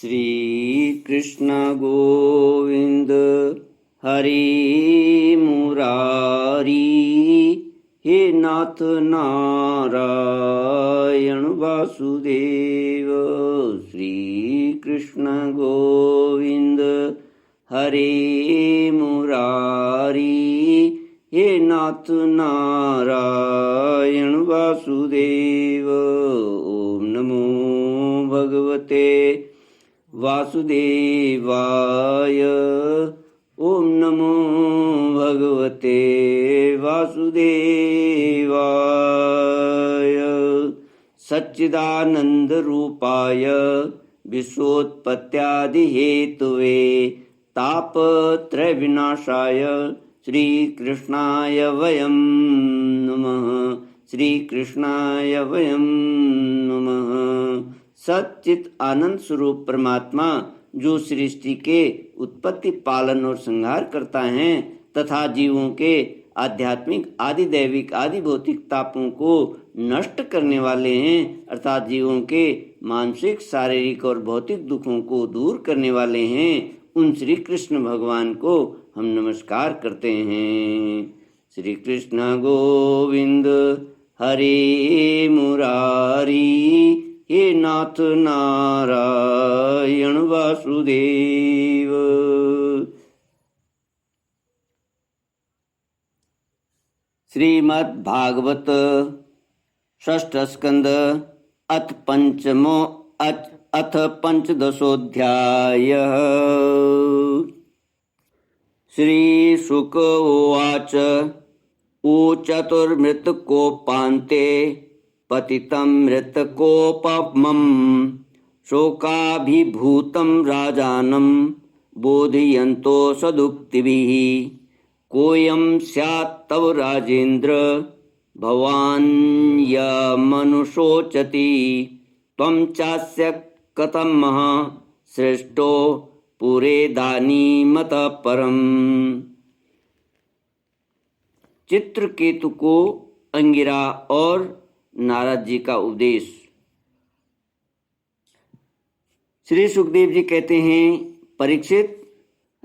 श्री कृष्ण गोविंद हरि मुरारी, हे नाथ नारायण वासुदेव। श्री कृष्ण गोविंद हरे मुरारी, हे नाथ नारायण वासुदेव। ओम नमो भगवते वासुदेवाय। ओम नमो भगवते वासुदेवाय। सच्चिदानंद रूपाय विश्वोत्पत्त्यादि हेतुवे तापत्रय विनाशाय श्री कृष्णाय वयं नमः। श्री कृष्णाय वयं नमः। सच्चित आनंद स्वरूप परमात्मा जो सृष्टि के उत्पत्ति, पालन और संहार करता है तथा जीवों के आध्यात्मिक, आदि दैविक, आदि भौतिक तापों को नष्ट करने वाले हैं, अर्थात जीवों के मानसिक, शारीरिक और भौतिक दुखों को दूर करने वाले हैं, उन श्री कृष्ण भगवान को हम नमस्कार करते हैं। श्री कृष्ण गोविंद हरे मुरारी, हे नाथ नारायण वासुदेव। श्रीमद् भागवत षष्ठ स्कंद अथ पंचदशोऽध्याय। श्रीशुक उवाच। ऊचतुर्मृतकोपान्ते पतितं मृतकोपमं शोकाभिभूतं राजानं बोधयन्तो सदुक्तिभिः। कोऽयं स्यात् तव राजेन्द्र भवान् यमनुशोचति, त्वं चास्य कथमः श्रेष्ठो पुरेदानीमतः परम्। चित्रकेतु को अंगिरा और नारद जी का उपदेश। श्री सुखदेव जी कहते हैं, परीक्षित,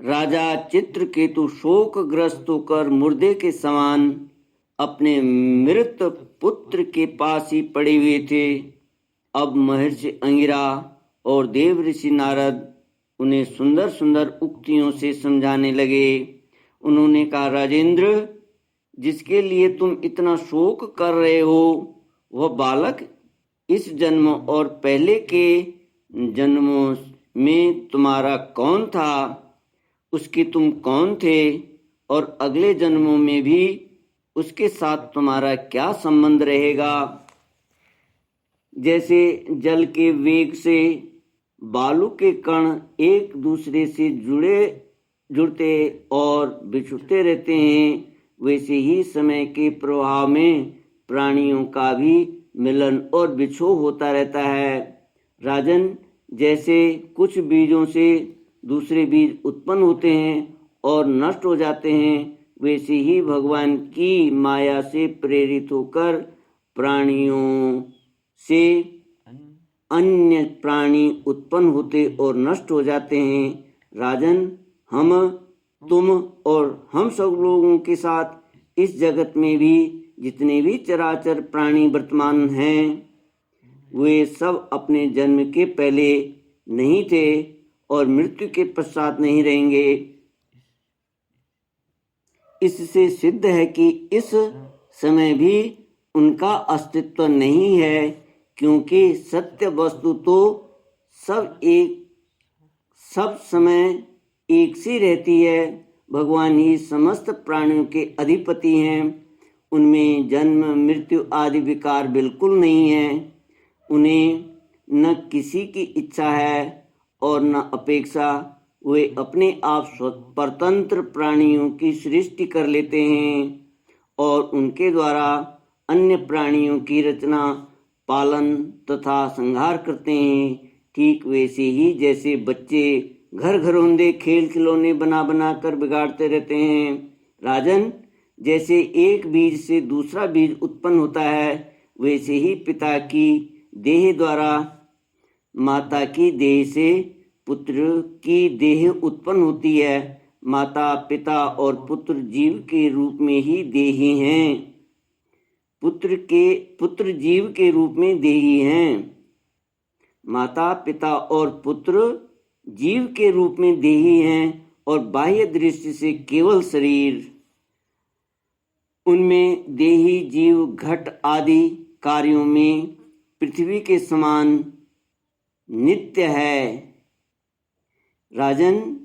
राजा चित्रकेतु शोकग्रस्त होकर मुर्दे के समान अपने मृत पुत्र के पास ही पड़े हुए थे। अब महर्षि अंगिरा और देव ऋषि नारद उन्हें सुंदर सुंदर उक्तियों से समझाने लगे। उन्होंने कहा, राजेंद्र, जिसके लिए तुम इतना शोक कर रहे हो वह बालक इस जन्म और पहले के जन्मों में तुम्हारा कौन था, उसके तुम कौन थे, और अगले जन्मों में भी उसके साथ तुम्हारा क्या संबंध रहेगा। जैसे जल के वेग से बालू के कण एक दूसरे से जुड़ते और बिछुड़ते रहते हैं, वैसे ही समय के प्रवाह में प्राणियों का भी मिलन और बिछोह होता रहता है। राजन, जैसे कुछ बीजों से दूसरे बीज उत्पन्न होते हैं और नष्ट हो जाते हैं, वैसे ही भगवान की माया से प्रेरित होकर प्राणियों से अन्य प्राणी उत्पन्न होते और नष्ट हो जाते हैं। राजन, हम, तुम और हम सब लोगों के साथ इस जगत में भी जितने भी चराचर प्राणी वर्तमान हैं, वे सब अपने जन्म के पहले नहीं थे और मृत्यु के पश्चात नहीं रहेंगे। इससे सिद्ध है कि इस समय भी उनका अस्तित्व नहीं है, क्योंकि सत्य वस्तु तो सब समय एक सी रहती है। भगवान ही समस्त प्राणियों के अधिपति हैं। उनमें जन्म, मृत्यु आदि विकार बिल्कुल नहीं है। उन्हें न किसी की इच्छा है और न अपेक्षा। वे अपने आप स्वतंत्र प्राणियों की सृष्टि कर लेते हैं और उनके द्वारा अन्य प्राणियों की रचना, पालन तथा संहार करते हैं। ठीक वैसे ही जैसे बच्चे घर घरौंदे खेल खिलौने बना बना कर बिगाड़ते रहते हैं। राजन, जैसे एक बीज से दूसरा बीज उत्पन्न होता है, वैसे ही पिता की देह द्वारा माता की देह से पुत्र की देह उत्पन्न होती है। माता पिता और पुत्र जीव के रूप में ही देही हैं। पुत्र जीव के रूप में देही हैं। माता पिता और पुत्र जीव के रूप में देही हैं और बाह्य दृष्टि से केवल शरीर। उनमें देही जीव घट आदि कार्यों में पृथ्वी के समान नित्य है। राजन,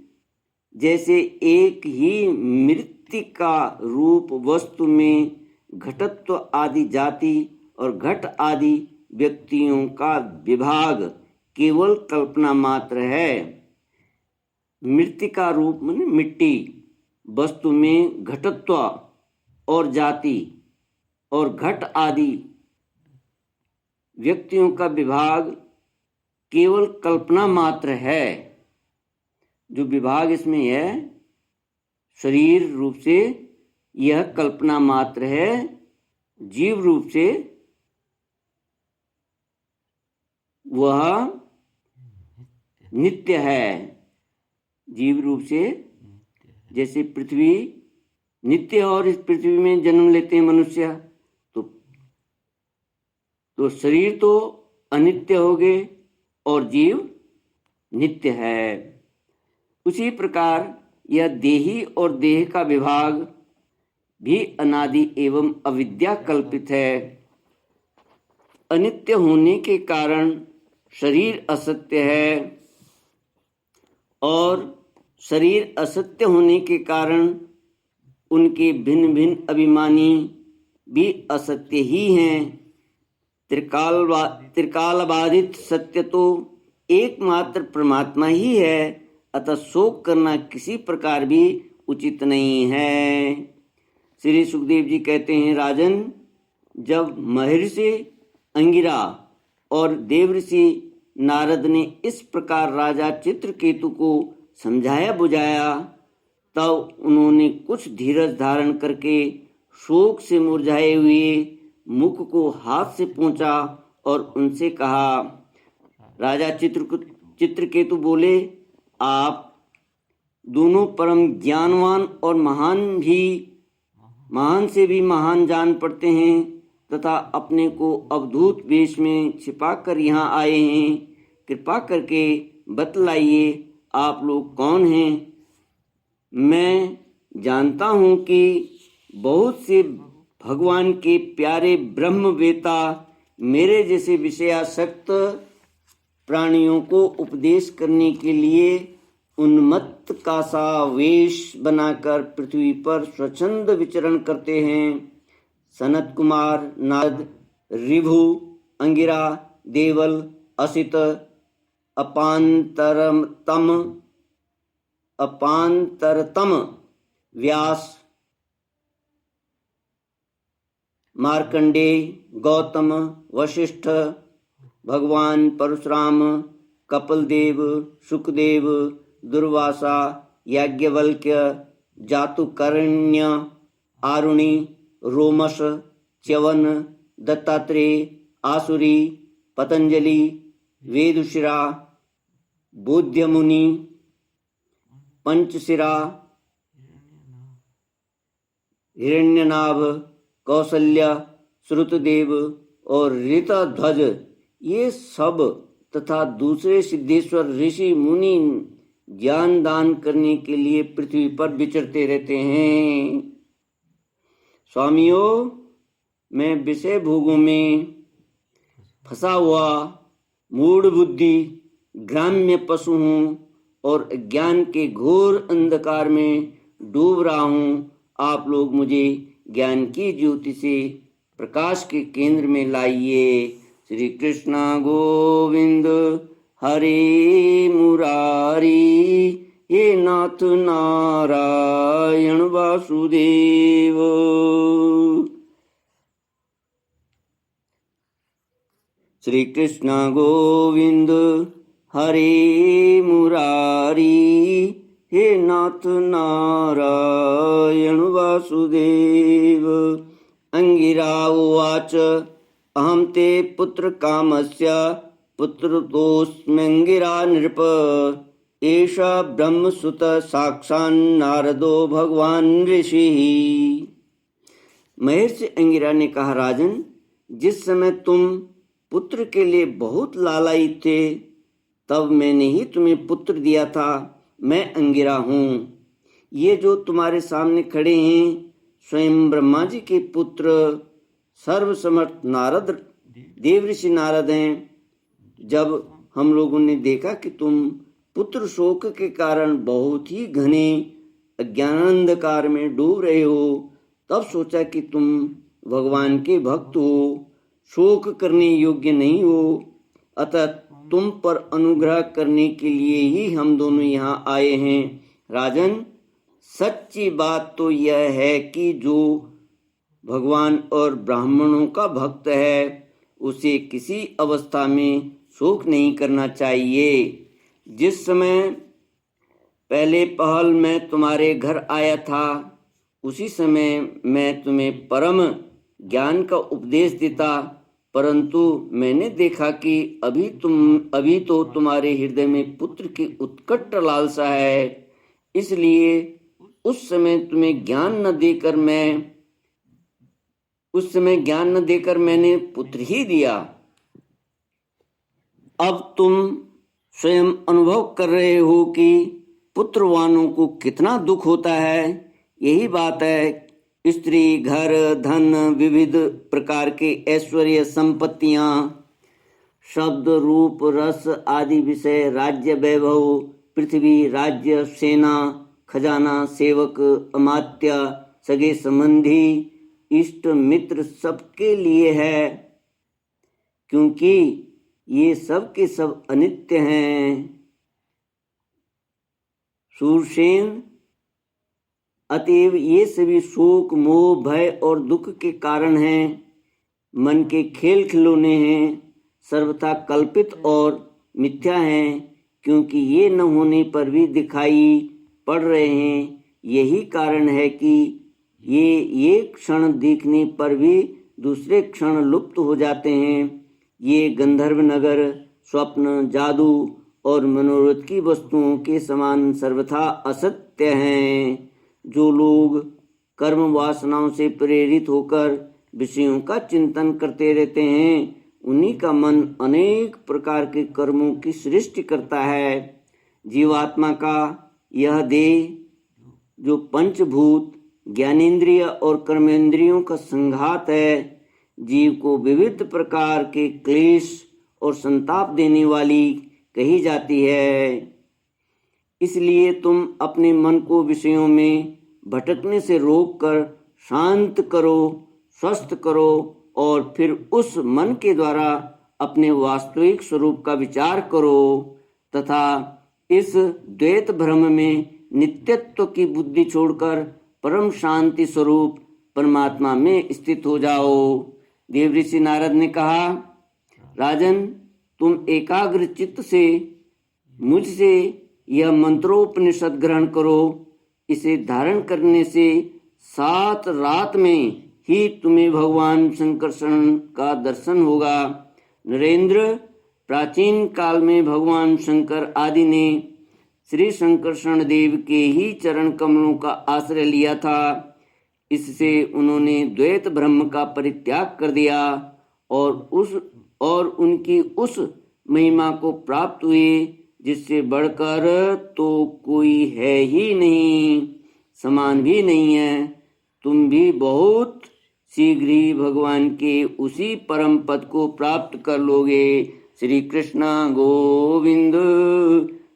जैसे एक ही मृत्तिका रूप वस्तु में घटत्व आदि जाति और घट आदि व्यक्तियों का विभाग केवल कल्पना मात्र है। मृत्तिका रूप माने मिट्टी वस्तु में घटत्व और जाति और घट आदि व्यक्तियों का विभाग केवल कल्पना मात्र है। जो विभाग इसमें है शरीर रूप से, यह कल्पना मात्र है। जीव रूप से वह नित्य है। जीव रूप से जैसे पृथ्वी नित्य है और इस पृथ्वी में जन्म लेते हैं मनुष्य, तो शरीर तो अनित्य हो गए और जीव नित्य है। उसी प्रकार यह देही और देह का विभाग भी अनादि एवं अविद्या कल्पित है। अनित्य होने के कारण शरीर असत्य है और शरीर असत्य होने के कारण उनके भिन्न भिन्न अभिमानी भी असत्य ही हैं। त्रिकाल बाधित सत्य तो एकमात्र परमात्मा ही है, अतः शोक करना किसी प्रकार भी उचित नहीं है। श्री सुखदेव जी कहते हैं, राजन, जब महर्षि अंगिरा और देवऋषि नारद ने इस प्रकार राजा चित्रकेतु को समझाया बुझाया, तब उन्होंने कुछ धीरज धारण करके शोक से मुरझाए हुए मुख को हाथ से पोंछा और उनसे कहा। राजा चित्रकेतु बोले, आप दोनों परम ज्ञानवान और महान से भी महान जान पड़ते हैं तथा अपने को अवधूत वेश में छिपाकर यहाँ आए हैं। कृपा करके बतलाइए आप लोग कौन हैं। मैं जानता हूँ कि बहुत से भगवान के प्यारे ब्रह्मवेता मेरे जैसे विषयासक्त प्राणियों को उपदेश करने के लिए उन्मत्त का सा वेश बनाकर पृथ्वी पर स्वच्छंद विचरण करते हैं। सनत कुमार, नारद, ऋभु, अंगिरा, देवल, असित, अपांतरतम, व्यास, मार्कंडेय, गौतम, वशिष्ठ, भगवान परशुराम, कपिलदेव, शुकदेव, दुर्वासा, याज्ञवल्क्य, जातुकर्ण्य, आरुणि, रोमश, च्यवन, दत्तात्रेय, आसुरी, पतंजलि, वेदुशिरा, बोध्यमुनि, पंचशिरा, हिरण्यनाभ, कौसल्य, श्रुतदेव और ऋतध्वज, ये सब तथा दूसरे सिद्धेश्वर ऋषि मुनि ज्ञान दान करने के लिए पृथ्वी पर विचरते रहते हैं। स्वामियों, मैं विषय भोगों में फंसा हुआ मूढ़ बुद्धि ग्राम्य पशु हूँ और ज्ञान के घोर अंधकार में डूब रहा हूँ। आप लोग मुझे ज्ञान की ज्योति से प्रकाश के केंद्र में लाइए। श्री कृष्ण गोविंद हरे मुरारी, हे नाथ नारायण वासुदेव। श्री कृष्ण गोविंद हरे मुरारी, हे नाथ नारायण वासुदेव। अंगिरा उवाच, अहं ते पुत्र कामस्य पुत्रतोऽस्म्यंगिरा नृप, एषा ब्रह्मसुत साक्षान् नारदो भगवान ऋषि। महर्षि अंगिरा ने कहा, राजन, जिस समय तुम पुत्र के लिए बहुत लालायित थे, तब मैंने ही तुम्हें पुत्र दिया था। मैं अंगिरा हूँ। ये जो तुम्हारे सामने खड़े हैं, स्वयं ब्रह्मा जी के पुत्र सर्वसमर्थ नारद, देवऋषि नारद हैं। जब हम लोगों ने देखा कि तुम पुत्र शोक के कारण बहुत ही घने अज्ञानांधकार में डूब रहे हो, तब सोचा कि तुम भगवान के भक्त हो, शोक करने योग्य नहीं हो, अतः तुम पर अनुग्रह करने के लिए ही हम दोनों यहाँ आए हैं। राजन, सच्ची बात तो यह है कि जो भगवान और ब्राह्मणों का भक्त है, उसे किसी अवस्था में शोक नहीं करना चाहिए। जिस समय पहले पहल मैं तुम्हारे घर आया था, उसी समय मैं तुम्हें परम ज्ञान का उपदेश देता, परंतु मैंने देखा कि अभी तो तुम्हारे हृदय में पुत्र की उत्कट लालसा है, इसलिए उस समय ज्ञान न देकर मैंने पुत्र ही दिया। अब तुम स्वयं अनुभव कर रहे हो कि पुत्रवानों को कितना दुख होता है। यही बात है, स्त्री, घर, धन, विविध प्रकार के ऐश्वर्य, संपत्तियां, शब्द, रूप, रस आदि विषय, राज्य वैभव, पृथ्वी, राज्य, सेना, खजाना, सेवक, अमात्य, सगे संबंधी, इष्ट मित्र सबके लिए है, क्योंकि ये सब के सब अनित्य हैं। शूरसेन, अतएव ये सभी शोक, मोह, भय और दुख के कारण हैं, मन के खेल खिलौने हैं, सर्वथा कल्पित और मिथ्या हैं, क्योंकि ये न होने पर भी दिखाई पड़ रहे हैं। यही कारण है कि ये एक क्षण दिखने पर भी दूसरे क्षण लुप्त हो जाते हैं। ये गंधर्व नगर, स्वप्न, जादू और मनोरथ की वस्तुओं के समान सर्वथा असत्य हैं। जो लोग कर्म वासनाओं से प्रेरित होकर विषयों का चिंतन करते रहते हैं, उन्हीं का मन अनेक प्रकार के कर्मों की सृष्टि करता है। जीवात्मा का यह देह, जो पंचभूत, ज्ञानेंद्रिय और कर्मेंद्रियों का संघात है, जीव को विविध प्रकार के क्लेश और संताप देने वाली कही जाती है। इसलिए तुम अपने मन को विषयों में भटकने से रोककर शांत करो, स्वस्थ करो, और फिर उस मन के द्वारा अपने वास्तविक स्वरूप का विचार करो तथा इस द्वैत भ्रम में नित्यत्व की बुद्धि छोड़कर परम शांति स्वरूप परमात्मा में स्थित हो जाओ। देवऋषि नारद ने कहा, राजन, तुम एकाग्र चित्त से मुझसे यह मंत्रोपनिषद ग्रहण करो। इसे धारण करने से 7 रात में ही तुम्हें भगवान शंकरषण का दर्शन होगा। नरेंद्र, प्राचीन काल में भगवान शंकर आदि ने श्री शंकरषण देव के ही चरण कमलों का आश्रय लिया था। इससे उन्होंने द्वैत ब्रह्म का परित्याग कर दिया और उनकी उस महिमा को प्राप्त हुए जिससे बढ़कर तो कोई है ही नहीं, समान भी नहीं है। तुम भी बहुत शीघ्र ही भगवान के उसी परम पद को प्राप्त कर लोगे। श्री कृष्ण गोविंद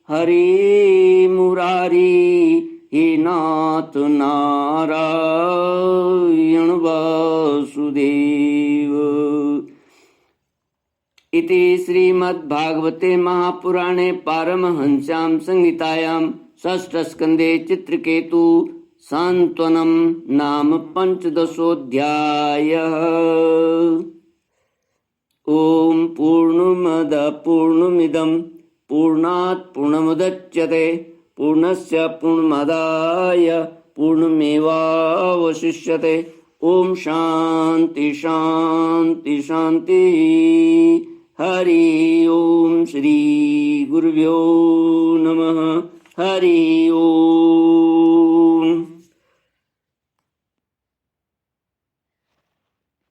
हरि मुरारी, हे नाथ नारायण वासुदेव। इति श्रीमद्भागवते महापुराणे पारमहंस्यां संहितायां षष्ठस्कन्धे चित्रकेतु सांत्वनं नाम 15ोऽध्यायः। ॐ पूर्णमद पूर्णमिदं पूर्णात् पूर्णमुदच्यते पूर्णस्य पूर्णमादाय पूर्णमेवावशिष्यते। ओम शांति शांति शांति। हरि ओम श्री गुरुभ्यो नमः। हरि ओम।